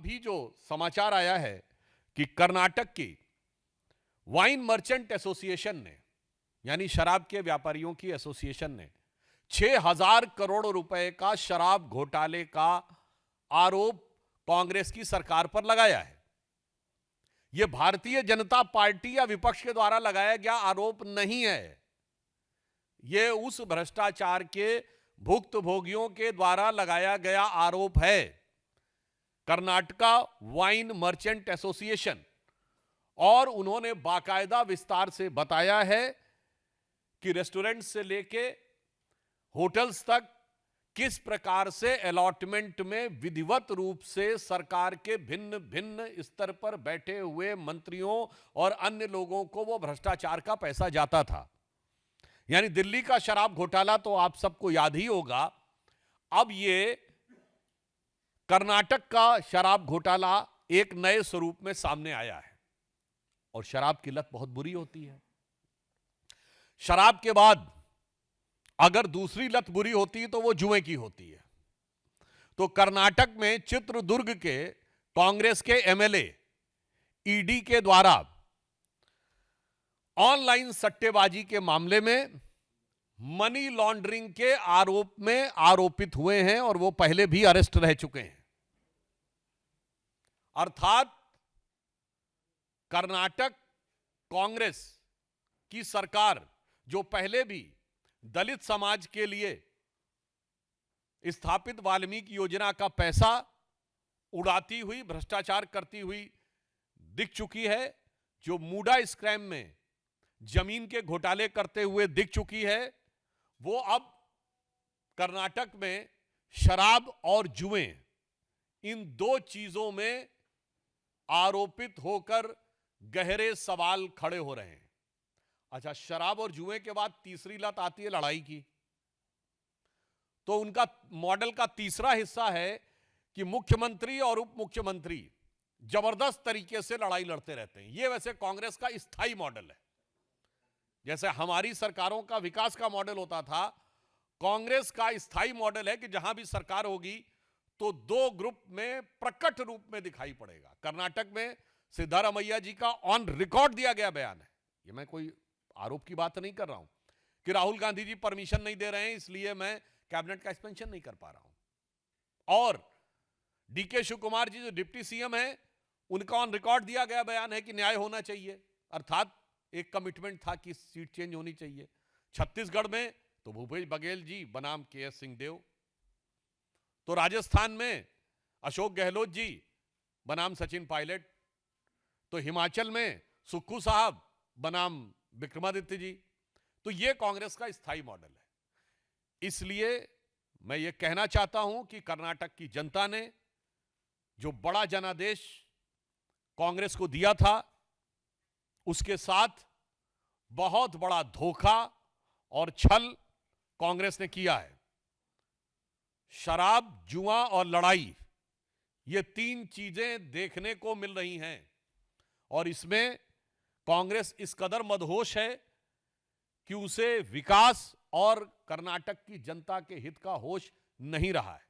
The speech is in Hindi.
अभी जो समाचार आया है कि कर्नाटक की वाइन मर्चेंट एसोसिएशन ने, यानी शराब के व्यापारियों की एसोसिएशन ने 6,000 करोड़ रुपए का शराब घोटाले का आरोप कांग्रेस की सरकार पर लगाया है। यह भारतीय जनता पार्टी या विपक्ष के द्वारा लगाया गया आरोप नहीं है। यह उस भ्रष्टाचार के भुक्तभोगियों के द्वारा लगाया गया आरोप है। कर्नाटका वाइन मर्चेंट एसोसिएशन, और उन्होंने बाकायदा विस्तार से बताया है कि रेस्टोरेंट से लेके होटल्स तक किस प्रकार से अलॉटमेंट में विधिवत रूप से सरकार के भिन्न भिन्न स्तर पर बैठे हुए मंत्रियों और अन्य लोगों को वो भ्रष्टाचार का पैसा जाता था। यानी दिल्ली का शराब घोटाला तो आप सबको याद ही होगा। अब ये कर्नाटक का शराब घोटाला एक नए स्वरूप में सामने आया है। और शराब की लत बहुत बुरी होती है। शराब के बाद अगर दूसरी लत बुरी होती है तो वो जुए की होती है। तो कर्नाटक में चित्रदुर्ग के कांग्रेस के एमएलए ईडी के द्वारा ऑनलाइन सट्टेबाजी के मामले में मनी लॉन्ड्रिंग के आरोप में आरोपित हुए हैं और वो पहले भी अरेस्ट रह चुके हैं। अर्थात कर्नाटक कांग्रेस की सरकार, जो पहले भी दलित समाज के लिए स्थापित वाल्मीकि योजना का पैसा उड़ाती हुई, भ्रष्टाचार करती हुई दिख चुकी है, जो मूडा स्कैम में जमीन के घोटाले करते हुए दिख चुकी है, वो अब कर्नाटक में शराब और जुए, इन दो चीजों में आरोपित होकर गहरे सवाल खड़े हो रहे हैं। अच्छा, शराब और जुए के बाद तीसरी लत आती है लड़ाई की। तो उनका मॉडल का तीसरा हिस्सा है कि मुख्यमंत्री और उप मुख्यमंत्री जबरदस्त तरीके से लड़ाई लड़ते रहते हैं। यह वैसे कांग्रेस का स्थायी मॉडल है। जैसे हमारी सरकारों का विकास का मॉडल होता था, कांग्रेस का स्थायी मॉडल है कि जहां भी सरकार होगी तो दो ग्रुप में प्रकट रूप में दिखाई पड़ेगा। कर्नाटक में सिद्धारमैया जी का ऑन रिकॉर्ड दिया गया बयान है। ये मैं कोई आरोप की बात नहीं कर रहा हूं कि राहुल गांधी जी परमिशन नहीं दे रहे हैं इसलिए मैं कैबिनेट का एक्सपेंशन नहीं कर पा रहा हूं। और डीके शिव कुमार जी जो डिप्टी सीएम है, उनका ऑन रिकॉर्ड दिया गया बयान है कि न्याय होना चाहिए, अर्थात एक कमिटमेंट था कि सीट चेंज होनी चाहिए। छत्तीसगढ़ में तो भूपेश बघेल जी बनाम के.एस. सिंहदेव, तो राजस्थान में अशोक गहलोत जी बनाम सचिन पायलट, तो हिमाचल में सुक्खू साहब बनाम विक्रमादित्य जी। तो यह कांग्रेस का स्थायी मॉडल है। इसलिए मैं यह कहना चाहता हूं कि कर्नाटक की जनता ने जो बड़ा जनादेश कांग्रेस को दिया था, उसके साथ बहुत बड़ा धोखा और छल कांग्रेस ने किया है। शराब, जुआ और लड़ाई, ये तीन चीजें देखने को मिल रही हैं और इसमें कांग्रेस इस कदर मदहोश है कि उसे विकास और कर्नाटक की जनता के हित का होश नहीं रहा है।